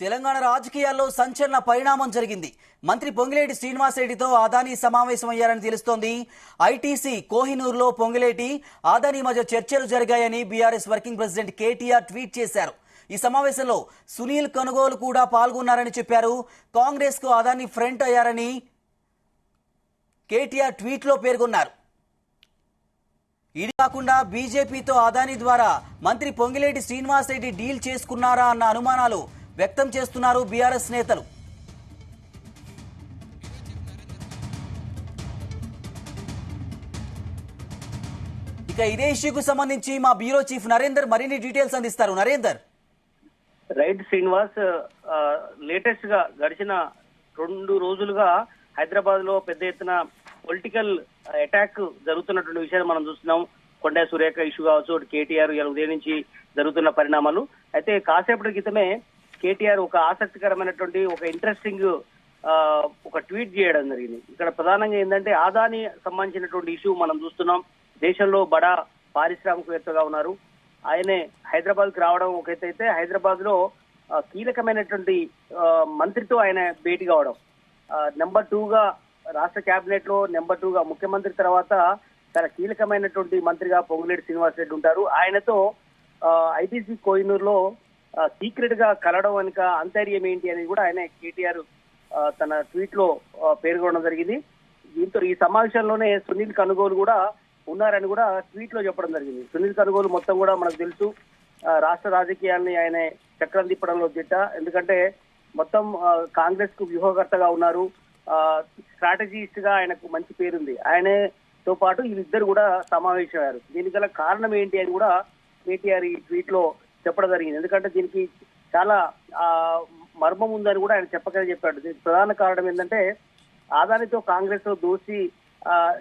తెలంగాణ రాజకీయాల్లో సంచలన పరిణామం జరిగింది. మంత్రి పొంగిలేటి శ్రీనివాసరెడ్డితో ఆదాని సమావేశమయ్యారని తెలుస్తోంది. ఐటీసీ కోహినూర్లో పొంగిలేటి ఆదాని మధ్య చర్చలు జరిగాయని BRS working president KTR tweet చేశారు. ఈ సమావేశంలో సునీల్ కనుగోలు కూడా పాల్గొన్నారని చెప్పారు. కాంగ్రెస్ కు ఆదాని ఫ్రంట్ అయ్యారని కేటీఆర్ ట్వీట్లో పేర్కొన్నారు. ఇది కాకుండా బీజేపీతో ఆదాని ద్వారా మంత్రి పొంగిలేటి శ్రీనివాసరెడ్డి డీల్ చేసుకున్నారా అన్న అనుమానాలు వ్యక్తం చేస్తున్నారు బీఆర్ఎస్ నేతలు. ఇక ఇదే ఇష్యూకు సంబంధించి మా బ్యూరో చీఫ్ నరేందర్ మరిన్ని డీటెయిల్స్ అందిస్తారు. నరేందర్. రైట్ శ్రీనివాస్, లేటెస్ట్ గా గడిచిన 2 రోజులుగా హైదరాబాద్ లో పెద్ద ఎత్తున పొలిటికల్ అటాక్ జరుగుతున్నటువంటి విషయాన్ని మనం చూస్తున్నాం. కొండా సురేఖ ఇష్యూ కావచ్చు, కేటీఆర్ ఉదయం నుంచి జరుగుతున్న పరిణామాలు. అయితే కాసేపటి క్రితమే కేటీఆర్ ఒక ఆసక్తికరమైనటువంటి ఒక ఇంట్రెస్టింగ్ ఒక ట్వీట్ చేయడం జరిగింది. ఇక్కడ ప్రధానంగా ఏంటంటే ఆదాని సంబంధించినటువంటి ఇష్యూ మనం చూస్తున్నాం. దేశంలో బడా పారిశ్రామికవేత్తగా ఉన్నారు. ఆయనే హైదరాబాద్ కి రావడం ఒక ఎత్తు అయితే, హైదరాబాద్ లో కీలకమైనటువంటి మంత్రితో ఆయన భేటీ కావడం, నెంబర్ 2 గా రాష్ట్ర కేబినెట్ లో నెంబర్ 2 గా ముఖ్యమంత్రి తర్వాత చాలా కీలకమైనటువంటి మంత్రిగా పొంగులేటి శ్రీనివాసరెడ్డి ఉంటారు. ఆయనతో ఐటీసీ కోహినూర్ లో సీక్రెట్ గా కలవడం వెనుక అంతర్యం ఏంటి అనేది కూడా ఆయన కేటీఆర్ తన ట్వీట్ లో పేర్కొనడం జరిగింది. దీంతో ఈ సమావేశంలోనే సునీల్ కనుగోలు కూడా ఉన్నారని కూడా ట్వీట్ లో చెప్పడం జరిగింది. సునీల్ కనుగోలు మొత్తం కూడా మనకు తెలుసు, రాష్ట్ర రాజకీయాల్ని ఆయన చక్రం తిప్పడంలో దిట్ట. ఎందుకంటే మొత్తం కాంగ్రెస్ కు వ్యూహకర్తగా ఉన్నారు. స్ట్రాటజిస్ట్ గా ఆయనకు మంచి పేరుంది. ఆయనతో పాటు వీళ్ళిద్దరు కూడా సమావేశమయ్యారు. దీనికి గల కారణం ఏంటి అని కూడా కేటీఆర్ ఈ ట్వీట్ లో చెప్పడం జరిగింది. ఎందుకంటే దీనికి చాలా మర్మం ఉందని కూడా ఆయన చెప్పకనే చెప్పాడు. దీనికి ప్రధాన కారణం ఏంటంటే ఆదానితో కాంగ్రెస్ దోషి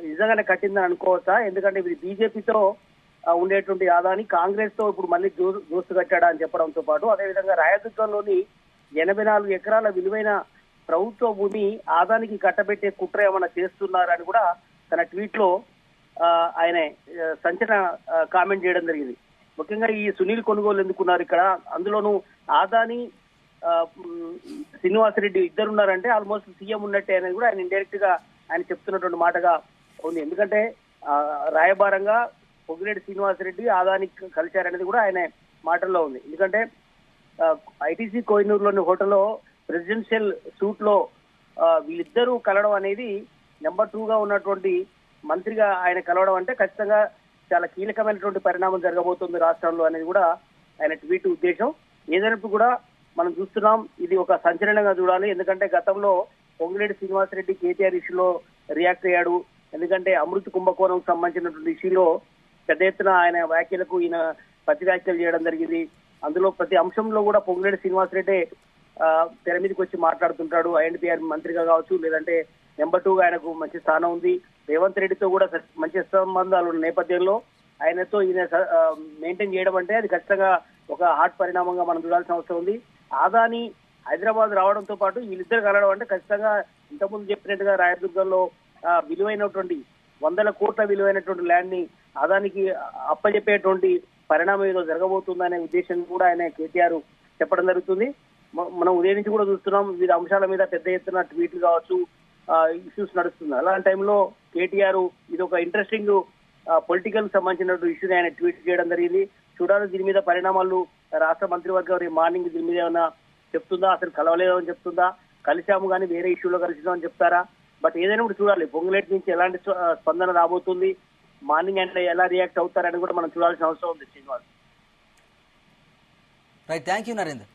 నిజంగానే కట్టిందని అనుకోవచ్చా? ఎందుకంటే ఇది బీజేపీతో ఉండేటువంటి ఆదాని కాంగ్రెస్ తో ఇప్పుడు మళ్ళీ దోస్తు కట్టాడా అని చెప్పడంతో పాటు, అదేవిధంగా రాయదుర్గంలోని 84 ఎకరాల విలువైన ప్రభుత్వ భూమి ఆదానికి కట్టబెట్టే కుట్ర ఏమైనా చేస్తున్నారని కూడా తన ట్వీట్ లో ఆయన సంచలన కామెంట్ చేయడం జరిగింది. ముఖ్యంగా ఈ సునీల్ కొనుగోలు ఎందుకున్నారు ఇక్కడ, అందులోనూ ఆదాని శ్రీనివాసరెడ్డి ఇద్దరున్నారంటే ఆల్మోస్ట్ సీఎం ఉన్నట్టే అనేది కూడా ఆయన ఇండైరెక్ట్ గా ఆయన చెప్తున్నటువంటి మాటగా ఉంది. ఎందుకంటే రాయబారంగా పొంగిలేటి శ్రీనివాసరెడ్డి ఆదాని కలిశారనేది కూడా ఆయన మాటల్లో ఉంది. ఎందుకంటే ఐటీసీ కోహినూర్లోని హోటల్లో ప్రెసిడెన్షియల్ సూట్ లో వీళ్ళిద్దరూ కలవడం అనేది నెంబర్ 2 గా ఉన్నటువంటి మంత్రిగా ఆయన కలవడం అంటే ఖచ్చితంగా చాలా కీలకమైనటువంటి పరిణామం జరగబోతుంది రాష్ట్రంలో అనేది కూడా ఆయన ట్వీట్ ఉద్దేశం. ఏదైనప్పుడు కూడా మనం చూస్తున్నాం, ఇది ఒక సంచలనంగా చూడాలి. ఎందుకంటే గతంలో పొంగిలేటి శ్రీనివాసరెడ్డి కేటీఆర్ ఇష్యూలో రియాక్ట్ అయ్యాడు. ఎందుకంటే అమృత్ కుంభకోణం సంబంధించినటువంటి ఇష్యూలో పెద్ద ఎత్తున ఆయన వ్యాఖ్యలకు ఈయన ప్రతి వ్యాఖ్యలు చేయడం జరిగింది. అందులో ప్రతి అంశంలో కూడా పొంగిలేటి శ్రీనివాసరెడ్డి తెర మీదకి వచ్చి మాట్లాడుతుంటాడు. ఐఎన్టీఆర్ మంత్రిగా కావచ్చు, లేదంటే నెంబర్ 2 గా ఆయనకు మంచి స్థానం ఉంది. రేవంత్ రెడ్డితో కూడా మంచి సంబంధాలు ఉన్న నేపథ్యంలో ఆయనతో ఈయన మెయింటైన్ చేయడం అంటే అది ఖచ్చితంగా ఒక హాట్ పరిణామంగా మనం చూడాల్సిన అవసరం ఉంది. ఆదాని హైదరాబాద్ రావడంతో పాటు వీళ్ళిద్దరు కలవడం అంటే ఖచ్చితంగా ఇంతకుముందు చెప్పినట్టుగా రాయదుర్గంలో విలువైనటువంటి 100 కోట్ల విలువైనటువంటి ల్యాండ్ ని ఆదానికి అప్పచెప్పేటువంటి పరిణామం ఏదో జరగబోతుందనే ఉద్దేశం కూడా ఆయన కేటీఆర్ చెప్పడం జరుగుతుంది. మనం ఉదయం నుంచి కూడా చూస్తున్నాం, వివిధ అంశాల మీద పెద్ద ఎత్తున ట్వీట్లు కావచ్చు, ఇష్యూస్ నడుస్తుంది. అలాంటి టైంలో కేటీఆర్ ఇది ఒక ఇంట్రెస్టింగ్ పొలిటికల్ సంబంధించినటువంటి ఇష్యూని ఆయన ట్వీట్ చేయడం జరిగింది. చూడాలి దీని మీద పరిణామాలు. రాష్ట్ర మంత్రివర్గం మార్నింగ్ దీని మీద ఏమైనా చెప్తుందా, అసలు కలవలేదని చెప్తుందా, కలిసాము కానీ వేరే ఇష్యూలో కలిసినామని చెప్తారా? బట్ ఏదైనా కూడా చూడాలి, పొంగులేటి నుంచి ఎలాంటి స్పందన రాబోతుంది, మార్నింగ్ అంటే ఎలా రియాక్ట్ అవుతారని కూడా మనం చూడాల్సిన అవసరం ఉంది. Srinivas. Right, thank you Narender.